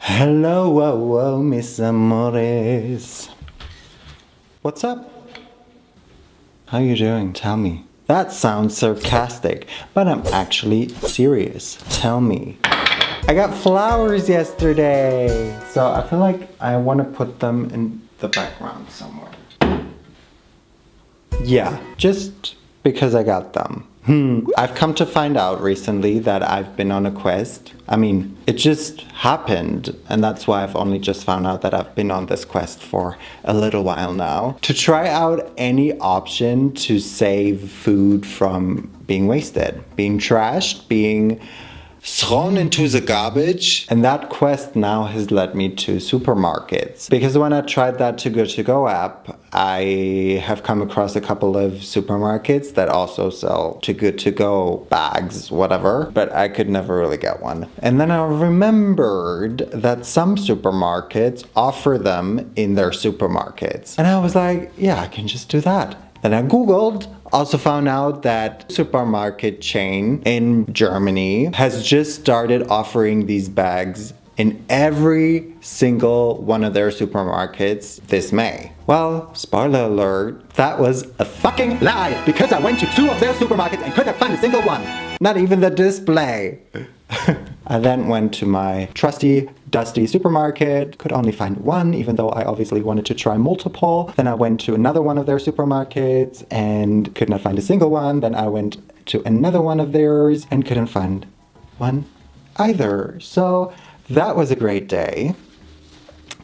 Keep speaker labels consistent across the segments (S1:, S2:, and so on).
S1: Hello, whoa, whoa, mis amores. What's up? How you doing? Tell me. That sounds sarcastic, but I'm actually serious. Tell me. I got flowers yesterday, so I feel like I want to put them in the background somewhere. Yeah, just because I got them. I've come to find out recently that I've been on a quest. I mean, it just happened, and that's why I've only just found out that I've been on this quest for a little while now. To try out any option to save food from being wasted, being trashed, being thrown into the garbage. And that quest now has led me to supermarkets. Because when I tried that Too Good To Go app, I have come across a couple of supermarkets that also sell Too Good To Go bags, whatever, but I could never really get one. And then I remembered that some supermarkets offer them in their supermarkets. And I was like, yeah, I can just do that. Then I Googled, also found out that supermarket chain in Germany has just started offering these bags in every single one of their supermarkets this May. Well, spoiler alert, that was a fucking lie, because I went to 2 of their supermarkets and couldn't find a single one. Not even the display. I then went to my trusty, dusty supermarket, could only find one, even though I obviously wanted to try multiple. Then I went to another one of their supermarkets and could not find a single one. Then I went to another one of theirs and couldn't find one either. So that was a great day.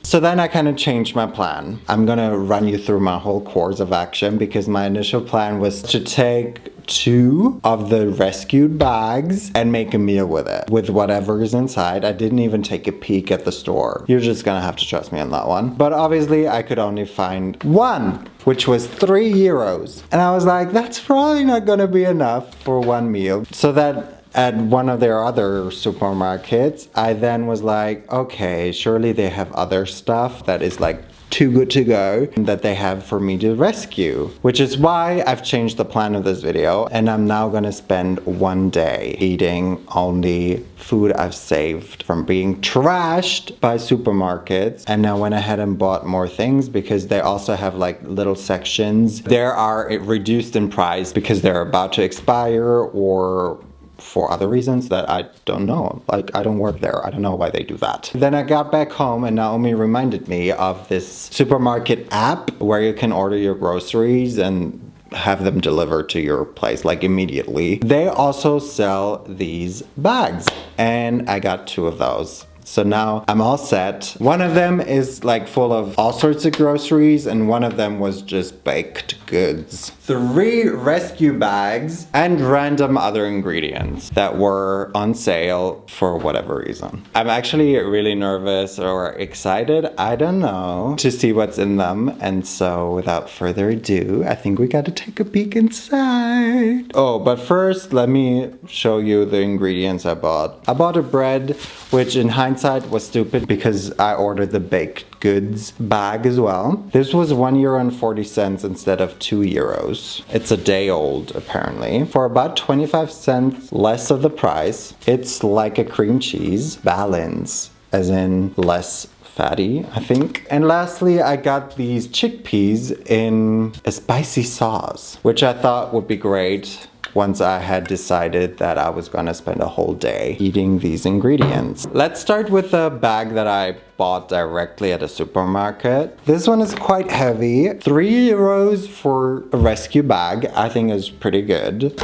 S1: So then I kind of changed my plan. I'm gonna run you through my whole course of action, because my initial plan was to take 2 of the rescued bags and make a meal with it, with whatever is inside. I didn't even take a peek at the store. You're just gonna have to trust me on that one. But obviously I could only find one, which was €3. And I was like, that's probably not gonna be enough for one meal. So that at one of their other supermarkets, I then was like, okay, surely they have other stuff that is like too good to go that they have for me to rescue. Which is why I've changed the plan of this video, and I'm now gonna spend one day eating only food I've saved from being trashed by supermarkets. And I went ahead and bought more things, because they also have like little sections. They are reduced in price because they're about to expire, or for other reasons that I don't know. Like, I don't work there. I don't know why they do that. Then I got back home and Naomi reminded me of this supermarket app where you can order your groceries and have them delivered to your place like immediately. They also sell these bags, and I got 2 of those. So now I'm all set. One of them is like full of all sorts of groceries, and one of them was just baked goods. 3 rescue bags and random other ingredients that were on sale for whatever reason. I'm actually really nervous or excited, I don't know, to see what's in them. And so without further ado, I think we gotta take a peek inside. Oh, but first let me show you the ingredients I bought. I bought a bread, which in hindsight was stupid because I ordered the baked goods bag as well. This was €1.40 instead of €2. It's a day old, apparently, for about 25 cents less of the price. It's like a cream cheese, balance, as in less fatty, I think. And lastly, I got these chickpeas in a spicy sauce, which I thought would be great once I had decided that I was gonna spend a whole day eating these ingredients. Let's start with the bag that I bought directly at a supermarket. This one is quite heavy. €3 for a rescue bag, I think is pretty good.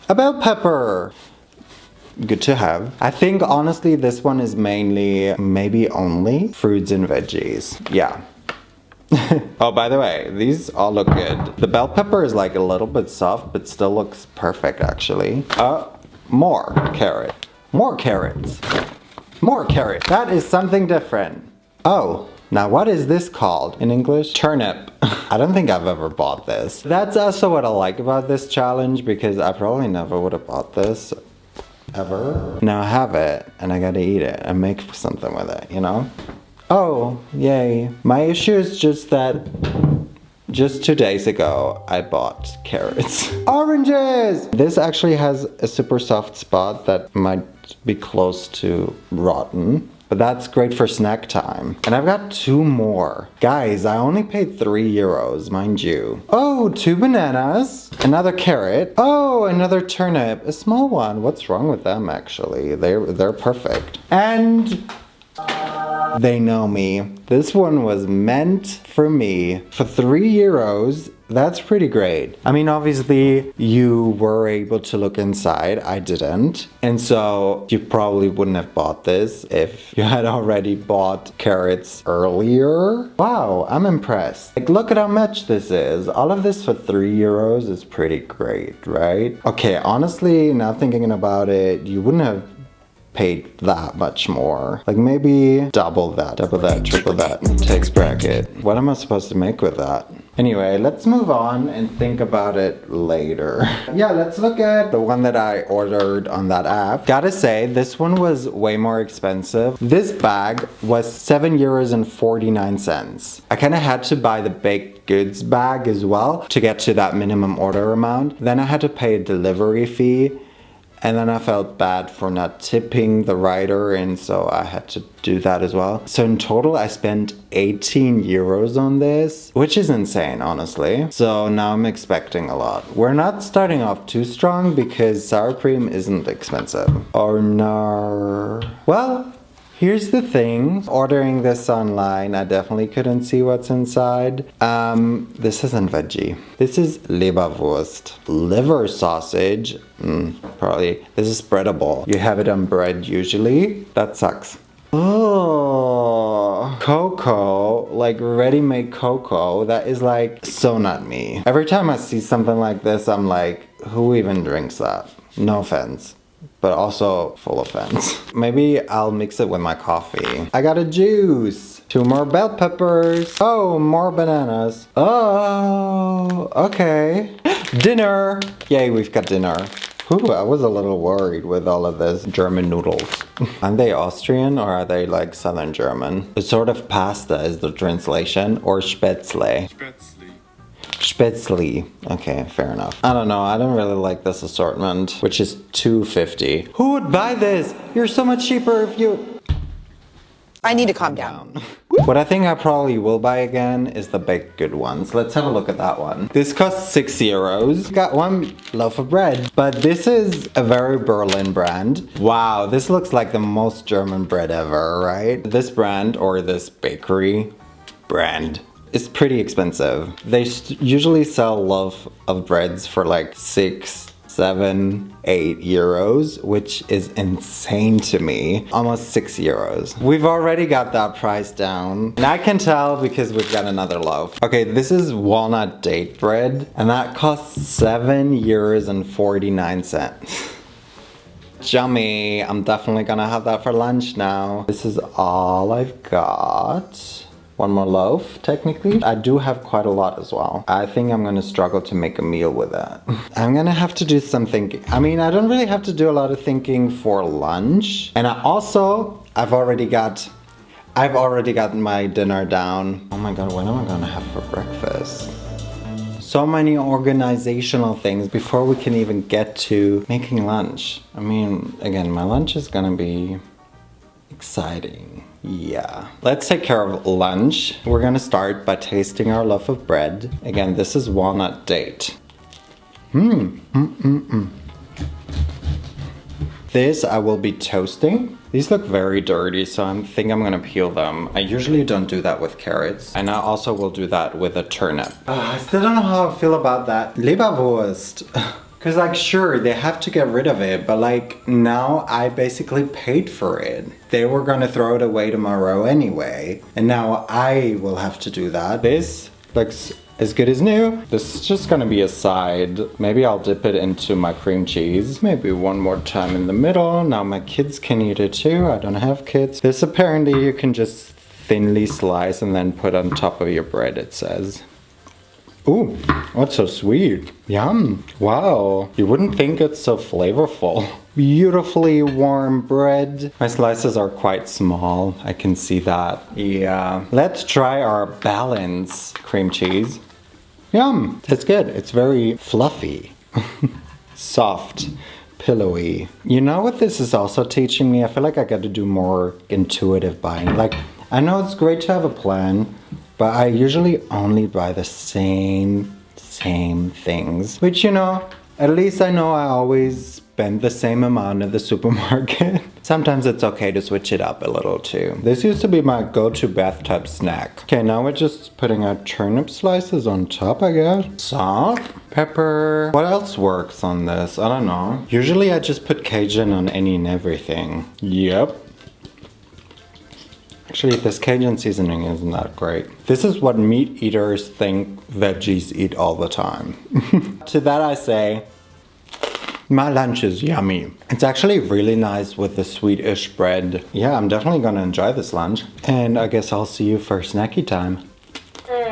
S1: A bell pepper. Good to have. I think honestly this one is mainly, maybe only, fruits and veggies. Yeah. Oh, by the way, these all look good. The bell pepper is like a little bit soft, but still looks perfect actually. More carrot. More carrots. More carrot. That is something different. Oh, now what is this called in English? Turnip. I don't think I've ever bought this. That's also what I like about this challenge, because I probably never would have bought this ever. Now I have it, and I gotta eat it and make something with it, you know? Oh, yay. My issue is just that just 2 days ago, I bought carrots. Oranges! This actually has a super soft spot that might be close to rotten. But that's great for snack time. And I've got 2 more. Guys, I only paid 3 euros, mind you. Oh, 2 bananas. Another carrot. Oh, another turnip. A small one. What's wrong with them, actually? They're perfect. And they know me. This one was meant for me. For 3 euros, that's pretty great. I mean, obviously, you were able to look inside. I didn't. And so you probably wouldn't have bought this if you had already bought carrots earlier. Wow, I'm impressed. Like, look at how much this is. All of this for 3 euros is pretty great, right? Okay, honestly, now thinking about it, you wouldn't have paid that much more. Like maybe double that, triple that, tax bracket. What am I supposed to make with that? Anyway, let's move on and think about it later. Yeah, let's look at the one that I ordered on that app. Gotta say, this one was way more expensive. This bag was 7 euros and 49 cents. I kind of had to buy the baked goods bag as well to get to that minimum order amount. Then I had to pay a delivery fee. And then I felt bad for not tipping the rider, and so I had to do that as well. So in total, I spent 18 euros on this, which is insane, honestly. So now I'm expecting a lot. We're not starting off too strong because sour cream isn't expensive. Or no. Well, here's the thing. Ordering this online, I definitely couldn't see what's inside. This isn't veggie. This is Leberwurst. Liver sausage. Probably. This is spreadable. You have it on bread usually. That sucks. Oh, cocoa, like ready-made cocoa. That is like so not me. Every time I see something like this, I'm like, who even drinks that? No offense. But also full offense. Maybe I'll mix it with my coffee. I got a juice. 2 more bell peppers. Oh, more bananas. Oh, okay. Dinner. Yay, we've got dinner. Ooh, I was a little worried with all of this German noodles. Are they Austrian or are they like Southern German? The sort of pasta is the translation, or Spätzle. Spätzle. Okay, fair enough. I don't know, I don't really like this assortment, which is 2.50. Who would buy this? You're so much cheaper if you...
S2: I need to calm down.
S1: What I think I probably will buy again is the baked good ones. Let's have a look at that one. This costs 6 euros. Got 1 loaf of bread. But this is a very Berlin brand. Wow, this looks like the most German bread ever, right? This brand, or this bakery brand, is pretty expensive. They usually sell a loaf of breads for like 6, 7, 8 euros, which is insane to me. Almost 6 euros. We've already got that price down. And I can tell because we've got another loaf. Okay, this is walnut date bread, and that costs 7 euros and 49 cents. Yummy. I'm definitely gonna have that for lunch now. This is all I've got. 1 more loaf, technically. I do have quite a lot as well. I think I'm gonna struggle to make a meal with that. I'm gonna have to do some thinking. I mean, I don't really have to do a lot of thinking for lunch. And I've already got my dinner down. Oh my god, what am I gonna have for breakfast? So many organizational things before we can even get to making lunch. I mean, again, my lunch is gonna be exciting. Yeah. Let's take care of lunch. We're gonna start by tasting our loaf of bread. Again, this is walnut date. This I will be toasting. These look very dirty, so I think I'm gonna peel them. I usually don't do that with carrots. And I also will do that with a turnip. I still don't know how I feel about that Leberwurst. Because like, sure, they have to get rid of it, but like, now I basically paid for it. They were gonna throw it away tomorrow anyway, and now I will have to do that. This looks as good as new. This is just gonna be a side. Maybe I'll dip it into my cream cheese. Maybe 1 more time in the middle. Now my kids can eat it too. I don't have kids. This apparently you can just thinly slice and then put on top of your bread, it says. Ooh, that's so sweet. Yum. Wow. You wouldn't think it's so flavorful. Beautifully warm bread. My slices are quite small. I can see that. Yeah. Let's try our Balance cream cheese. Yum! It's good. It's very fluffy. Soft. Pillowy. You know what this is also teaching me? I feel like I got to do more intuitive buying. Like, I know it's great to have a plan, but I usually only buy the same things. Which, you know, at least I know I always spend the same amount at the supermarket. Sometimes it's okay to switch it up a little too. This used to be my go-to bathtub snack. Okay, now we're just putting our turnip slices on top, I guess. Salt, pepper. What else works on this? I don't know. Usually I just put Cajun on any and everything. Yep. Actually, this Cajun seasoning isn't that great. This is what meat eaters think veggies eat all the time. To that I say, my lunch is yummy. It's actually really nice with the Swedish bread. Yeah, I'm definitely gonna enjoy this lunch. And I guess I'll see you for snacky time.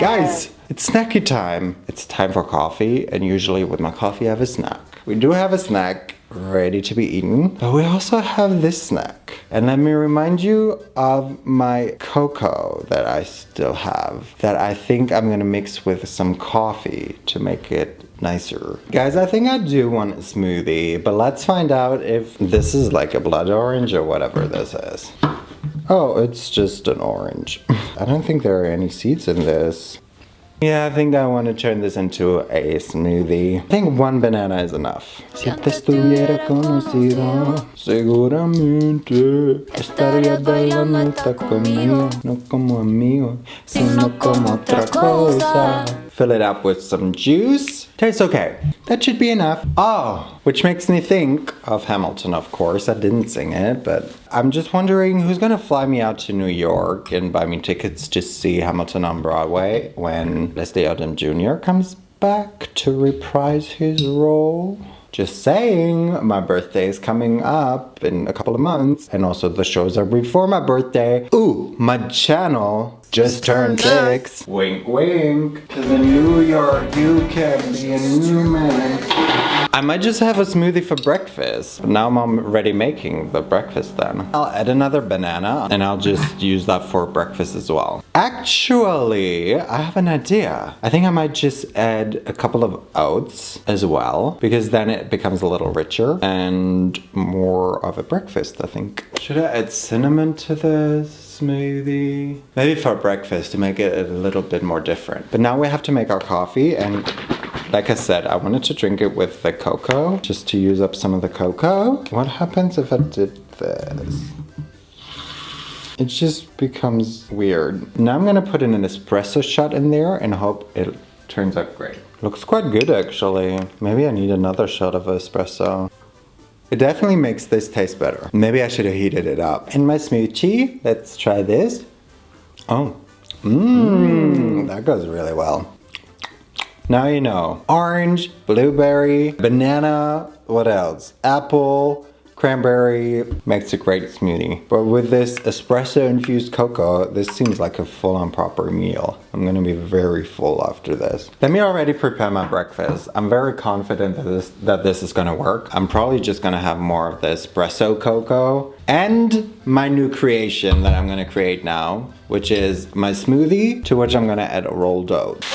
S1: Guys, it's snacky time. It's time for coffee, and usually with my coffee I have a snack. We do have a snack ready to be eaten, but we also have this snack. And let me remind you of my cocoa that I still have, that I think I'm gonna mix with some coffee to make it nicer. Guys, I think I do want a smoothie, but let's find out if this is like a blood orange or whatever this is. Oh, it's just an orange. I don't think there are any seeds in this. Yeah, I think I want to turn this into a smoothie. I think one banana is enough. Si te estuviera conocido, seguramente estaría bailando esta conmigo. No como amigo, sino como otra cosa. Fill it up with some juice. Tastes okay. That should be enough. Oh, which makes me think of Hamilton, of course. I didn't sing it, but I'm just wondering who's gonna fly me out to New York and buy me tickets to see Hamilton on Broadway when Leslie Odom Jr. comes back to reprise his role. Just saying, my birthday is coming up in a couple of months, and also the shows are before my birthday. Ooh, my channel just turned 6. Wink, wink. 'Cause in New York, you can be a new man. I might just have a smoothie for breakfast. Now I'm already making the breakfast then. I'll add another banana and I'll just use that for breakfast as well. Actually, I have an idea. I think I might just add a couple of oats as well, because then it becomes a little richer and more of a breakfast, I think. Should I add cinnamon to this smoothie? Maybe for breakfast to make it a little bit more different. But now we have to make our coffee, and like I said, I wanted to drink it with the cocoa, just to use up some of the cocoa. What happens if I did this? It just becomes weird. Now I'm gonna put in an espresso shot in there and hope it turns out great. Looks quite good actually. Maybe I need another shot of espresso. It definitely makes this taste better. Maybe I should have heated it up. In my smoothie, let's try this. Oh, that goes really well. Now you know. Orange, blueberry, banana, what else? Apple, cranberry, makes a great smoothie. But with this espresso infused cocoa, this seems like a full-on proper meal. I'm gonna be very full after this. Let me already prepare my breakfast. I'm very confident that this is gonna work. I'm probably just gonna have more of the espresso cocoa and my new creation that I'm gonna create now, which is my smoothie, to which I'm gonna add rolled oats.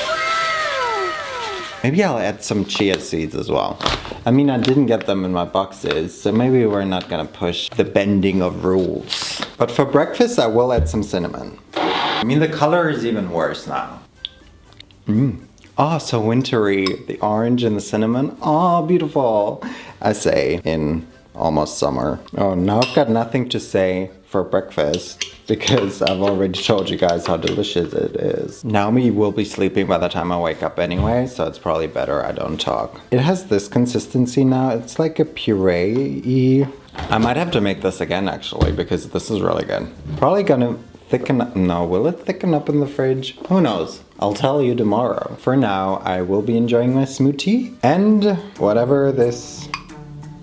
S1: Maybe I'll add some chia seeds as well. I mean, I didn't get them in my boxes, so maybe we're not gonna push the bending of rules. But for breakfast, I will add some cinnamon. I mean, the color is even worse now. Oh, so wintry. The orange and the cinnamon. Oh, beautiful. I say in almost summer. Oh, now I've got nothing to say for breakfast because I've already told you guys how delicious it is. Naomi will be sleeping by the time I wake up anyway, so it's probably better I don't talk. It has this consistency now. It's like a puree-y. I might have to make this again actually because this is really good. Probably gonna thicken up. No, will it thicken up in the fridge? Who knows? I'll tell you tomorrow. For now, I will be enjoying my smoothie and whatever this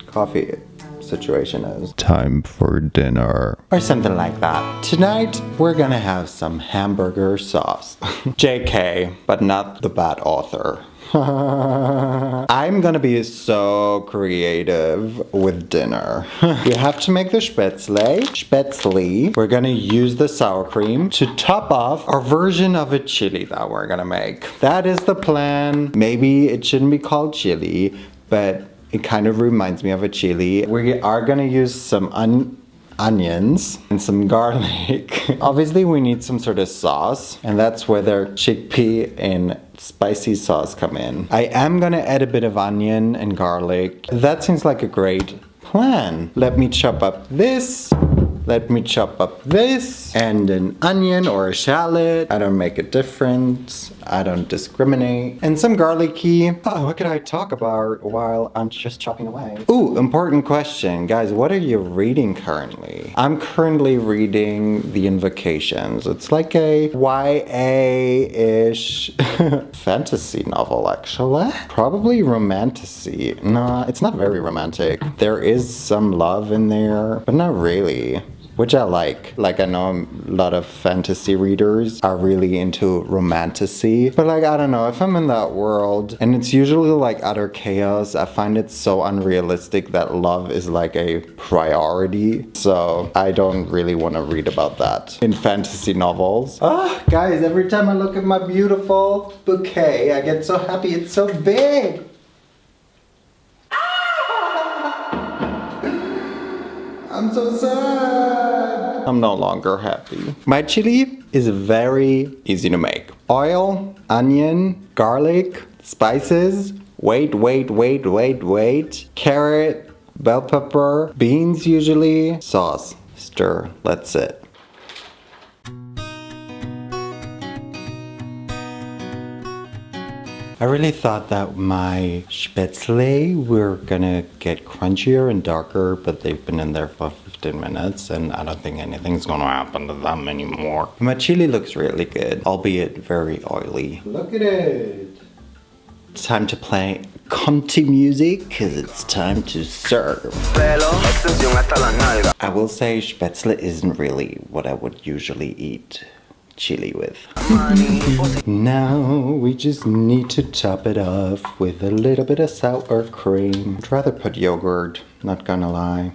S1: coffee situation is. Time for dinner. Or something like that. Tonight, we're gonna have some hamburger sauce. JK, but not the bad author. I'm gonna be so creative with dinner. We have to make the spätzle. We're gonna use the sour cream to top off our version of a chili that we're gonna make. That is the plan. Maybe it shouldn't be called chili, but it kind of reminds me of a chili. We are gonna use some onions and some garlic. Obviously we need some sort of sauce, and that's where the chickpea and spicy sauce come in. I am gonna add a bit of onion and garlic. That seems like a great plan. Let me chop up this. Let me chop up this and an onion or a shallot. I don't make a difference. I don't discriminate. And some garlicky. Oh, what could I talk about while I'm just chopping away? Ooh, important question. Guys, what are you reading currently? I'm currently reading The Invocations. It's like a YA-ish fantasy novel, actually. Probably romantasy. No, it's not very romantic. There is some love in there, but not really. Which I like. Like, I know a lot of fantasy readers are really into romantasy. But like, I don't know, if I'm in that world, and it's usually like utter chaos, I find it so unrealistic that love is like a priority. So I don't really want to read about that in fantasy novels. Ah, guys, every time I look at my beautiful bouquet, I get so happy. It's so big. I'm so sad. I'm no longer happy. My chili is very easy to make. Oil, onion, garlic, spices, wait. Carrot, bell pepper, beans usually, sauce, stir, that's it. I really thought that my spätzle were gonna get crunchier and darker, but they've been in there for 15 minutes and I don't think anything's gonna happen to them anymore. My chili looks really good, albeit very oily. Look at it! It's time to play Conti music, cause it's time to serve. I will say spätzle isn't really what I would usually eat chili with. Now we just need to top it off with a little bit of sour cream. I'd rather put yogurt, not gonna lie.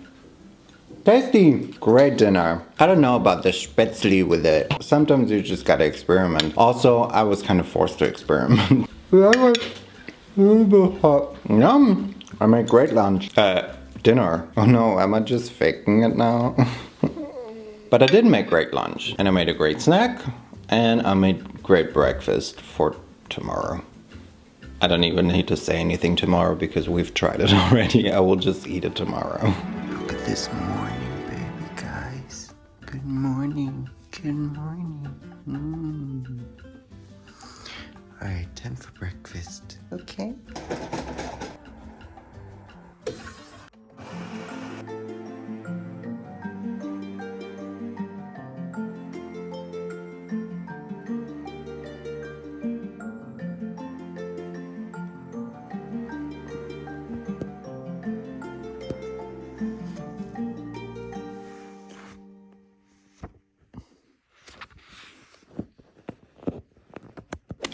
S1: Tasty! Great dinner. I don't know about the spätzle with it. Sometimes you just gotta experiment. Also, I was kind of forced to experiment. That was a little bit hot. Yum! I made great lunch. Dinner. Oh no, am I just faking it now? But I did make great lunch, and I made a great snack, and I made great breakfast for tomorrow. I don't even need to say anything tomorrow because we've tried it already. I will just eat it tomorrow. Look at this morning, baby guys. Good morning. Good morning. Alright, time for breakfast. Okay.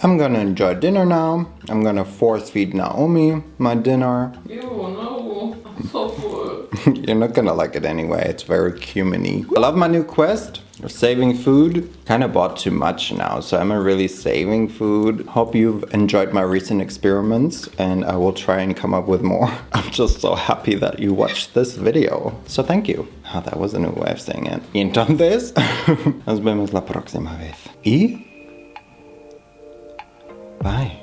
S1: I'm gonna enjoy dinner now. I'm gonna force feed Naomi my dinner.
S3: Ew, no, I'm so full.
S1: You're not gonna like it anyway, it's very cuminy. I love my new quest, saving food. Kinda bought too much now, so I'm really saving food. Hope you've enjoyed my recent experiments, and I will try and come up with more. I'm just so happy that you watched this video. So thank you. Oh, that was a new way of saying it. Y entonces, nos vemos la próxima vez. Y bye.